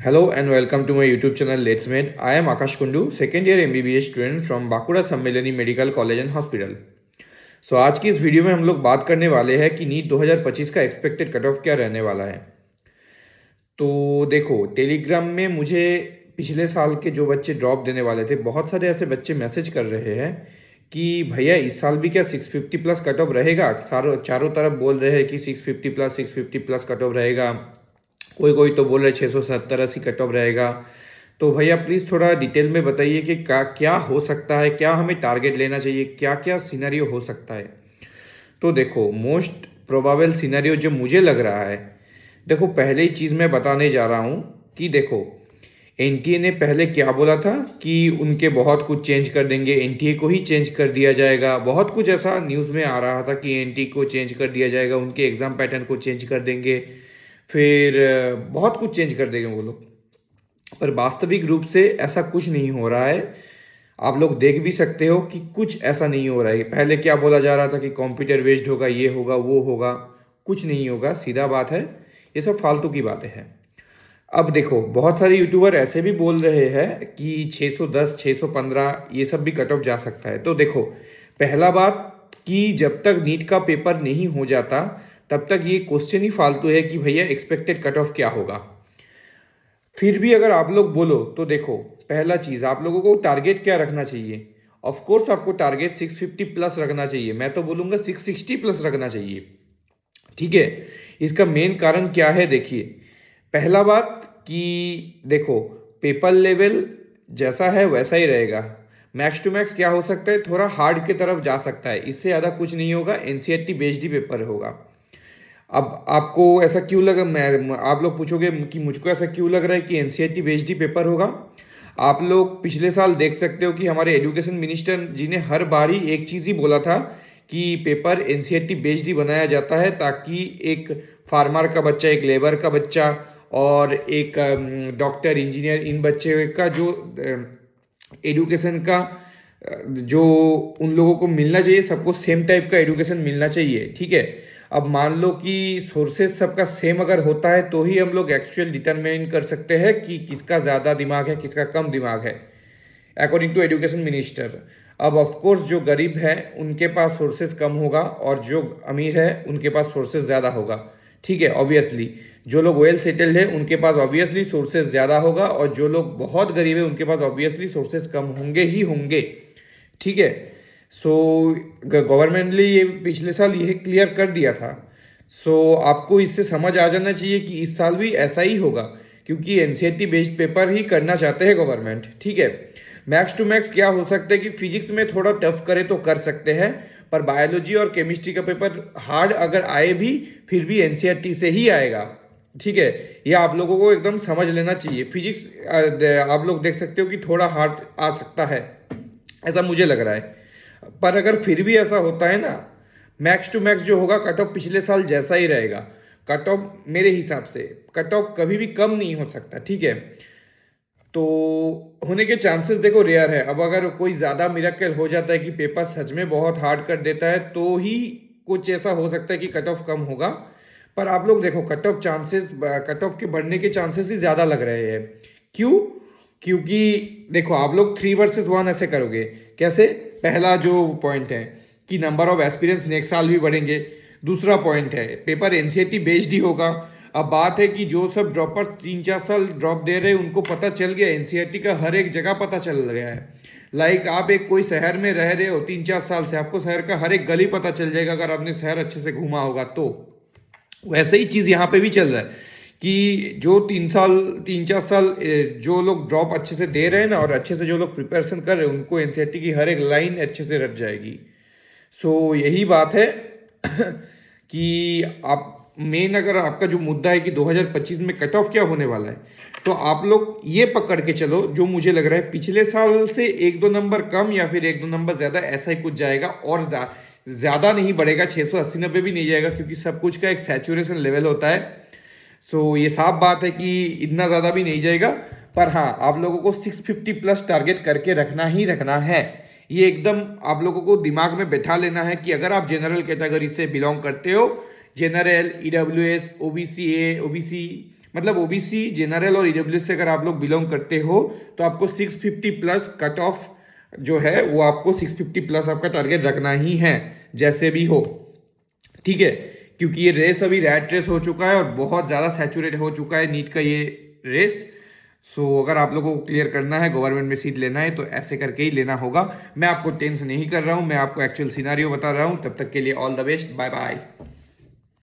Hello and welcome to my YouTube channel Let's Med. I am Akash Kundu, second year MBBS student from Bakuda सम्मेलनी medical college and hospital. आज की इस video में हम लोग बात करने वाले हैं कि नीट 2025 का एक्सपेक्टेड कट ऑफ क्या रहने वाला है। तो देखो, टेलीग्राम में मुझे पिछले साल के जो बच्चे ड्रॉप देने वाले थे, बहुत सारे ऐसे बच्चे मैसेज कर रहे हैं कि भैया इस साल भी क्या 650 प्लस कट ऑफ रहेगा। चारों तरफ बोल रहे हैं कि 650 प्लस कट ऑफ रहेगा। कोई तो बोल रहे 670-80 कट ऑफ रहेगा। तो भैया प्लीज़ थोड़ा डिटेल में बताइए कि क्या हो सकता है, क्या हमें टारगेट लेना चाहिए, क्या क्या सिनेरियो हो सकता है। तो देखो, मोस्ट प्रोबेबल सिनेरियो जो मुझे लग रहा है, देखो पहले ही चीज़ मैं बताने जा रहा हूँ कि देखो एनटीए ने पहले क्या बोला था कि उनके बहुत कुछ चेंज कर देंगे, एनटीए को ही चेंज कर दिया जाएगा। बहुत कुछ ऐसा न्यूज़ में आ रहा था कि एनटीए को चेंज कर दिया जाएगा, उनके एग्ज़ाम पैटर्न को चेंज कर देंगे, फिर बहुत कुछ चेंज कर देंगे वो लोग। पर वास्तविक रूप से ऐसा कुछ नहीं हो रहा है। आप लोग देख भी सकते हो कि कुछ ऐसा नहीं हो रहा है। पहले क्या बोला जा रहा था कि कंप्यूटर बेस्ड होगा, ये होगा, वो होगा। कुछ नहीं होगा, सीधा बात है। ये सब फालतू की बातें हैं। अब देखो, बहुत सारे यूट्यूबर ऐसे भी बोल रहे हैं कि 610, 615 ये सब भी कट ऑफ जा सकता है। तो देखो, पहला बात कि जब तक नीट का पेपर नहीं हो जाता तब तक ये क्वेश्चन ही फालतू है कि भैया एक्सपेक्टेड कट ऑफ क्या होगा। फिर भी अगर आप लोग बोलो तो देखो, पहला चीज़ आप लोगों को टारगेट क्या रखना चाहिए। ऑफ कोर्स आपको टारगेट 650 प्लस रखना चाहिए। मैं तो बोलूँगा 660 प्लस रखना चाहिए। ठीक है, इसका मेन कारण क्या है देखिए। पहला बात कि देखो, पेपर लेवल जैसा है वैसा ही रहेगा। मैक्स टू मैक्स क्या हो सकता है, थोड़ा हार्ड की तरफ जा सकता है, इससे ज़्यादा कुछ नहीं होगा। एनसीईआरटी बेस्ड ही पेपर होगा। अब आपको ऐसा क्यों लगा, मैं आप लोग पूछोगे कि मुझको ऐसा क्यों लग रहा है कि एनसीईआरटी बेस्ड ही पेपर होगा। आप लोग पिछले साल देख सकते हो कि हमारे एजुकेशन मिनिस्टर जी ने हर बार ही एक चीज़ ही बोला था कि पेपर एनसीईआरटी बेस्ड ही बनाया जाता है, ताकि एक फार्मर का बच्चा, एक लेबर का बच्चा और एक डॉक्टर, इंजीनियर, इन बच्चे का जो एजुकेशन का जो उन लोगों को मिलना चाहिए, सबको सेम टाइप का एजुकेशन मिलना चाहिए। ठीक है, अब मान लो कि सोर्सेज सबका सेम अगर होता है तो ही हम लोग एक्चुअल डिटरमाइन कर सकते हैं कि किसका ज़्यादा दिमाग है, किसका कम दिमाग है, अकॉर्डिंग टू एजुकेशन मिनिस्टर। अब ऑफ कोर्स जो गरीब है उनके पास सोर्सेज कम होगा और जो अमीर है उनके पास सोर्सेज ज़्यादा होगा। ठीक है, ऑब्वियसली जो लोग वेल सेटल्ड है उनके पास ऑब्वियसली सोर्सेज ज़्यादा होगा, और जो लोग बहुत गरीब है उनके पास ऑब्वियसली सोर्सेज कम होंगे ही होंगे। ठीक है, सो गवर्नमेंट ने ये पिछले साल ये क्लियर कर दिया था। आपको इससे समझ आ जाना चाहिए कि इस साल भी ऐसा ही होगा, क्योंकि एनसीईआरटी बेस्ड पेपर ही करना चाहते हैं गवर्नमेंट। ठीक है, मैक्स टू मैक्स क्या हो सकता है कि फिजिक्स में थोड़ा टफ करे तो कर सकते हैं, पर बायोलॉजी और केमिस्ट्री का पेपर हार्ड अगर आए भी, फिर भी एनसीईआरटी से ही आएगा। ठीक है, ये आप लोगों को एकदम समझ लेना चाहिए। फिजिक्स आप लोग देख सकते हो कि थोड़ा हार्ड आ सकता है, ऐसा मुझे लग रहा है। पर अगर फिर भी ऐसा होता है ना, मैक्स टू मैक्स जो होगा कट ऑफ पिछले साल जैसा ही रहेगा। कट ऑफ मेरे हिसाब से कट ऑफ कभी भी कम नहीं हो सकता। ठीक है, तो होने के चांसेस देखो रेयर है। अब अगर कोई ज़्यादा मिरेकल हो जाता है कि पेपर सच में बहुत हार्ड कर देता है, तो ही कुछ ऐसा हो सकता है कि कट ऑफ कम होगा। पर आप लोग देखो, कट ऑफ के बढ़ने के चांसेस ही ज़्यादा लग रहे हैं। क्यों? क्योंकि देखो, आप लोग 3 वर्सेस 1 ऐसे करोगे कैसे। पहला जो पॉइंट है कि नंबर ऑफ एस्पिरेंट्स नेक्स्ट साल भी बढ़ेंगे। दूसरा पॉइंट है पेपर एनसीईआरटी बेस्ड ही होगा। अब बात है कि जो सब ड्रॉपर 3-4 साल ड्रॉप दे रहे हैं उनको पता चल गया, एनसीईआरटी का हर एक जगह पता चल गया है। लाइक आप एक कोई शहर में रह रहे हो 3-4 साल से, आपको शहर का हर एक गली पता चल जाएगा अगर आपने शहर अच्छे से घूमा होगा तो। वैसे ही चीज़ यहाँ पे भी चल रहा है कि जो 3-4 साल जो लोग ड्रॉप अच्छे से दे रहे हैं ना, और अच्छे से जो लोग प्रिपरेशन कर रहे हैं, उनको एनसीईआरटी की हर एक लाइन अच्छे से रट जाएगी। यही बात है कि आप मेन, अगर आपका जो मुद्दा है कि 2025 में कट ऑफ क्या होने वाला है, तो आप लोग ये पकड़ के चलो, जो मुझे लग रहा है पिछले साल से 1-2 नंबर कम या फिर 1-2 नंबर ज़्यादा, ऐसा ही कुछ जाएगा। और ज़्यादा नहीं बढ़ेगा, 680-90 भी नहीं जाएगा, क्योंकि सब कुछ का एक सैचुरेशन लेवल होता है। ये साफ बात है कि इतना ज़्यादा भी नहीं जाएगा। पर हाँ, आप लोगों को 650 प्लस टारगेट करके रखना ही रखना है। ये एकदम आप लोगों को दिमाग में बैठा लेना है कि अगर आप जनरल कैटेगरी से बिलोंग करते हो, जनरल, ईडब्ल्यूएस, ओबीसी ए, ओबीसी मतलब ओबीसी, जनरल और ईडब्ल्यूएस से अगर आप लोग बिलोंग करते हो तो आपको 650 प्लस कट ऑफ जो है वो आपको 650 प्लस आपका टारगेट रखना ही है जैसे भी हो, ठीक है। क्योंकि ये रेस अभी रैट रेस हो चुका है और बहुत ज़्यादा सैचुरेट हो चुका है नीट का ये रेस। सो अगर आप लोगों को क्लियर करना है, गवर्नमेंट में सीट लेना है, तो ऐसे करके ही लेना होगा। मैं आपको टेंस नहीं कर रहा हूँ, मैं आपको एक्चुअल सिनारियो बता रहा हूँ। तब तक के लिए all the best, bye bye.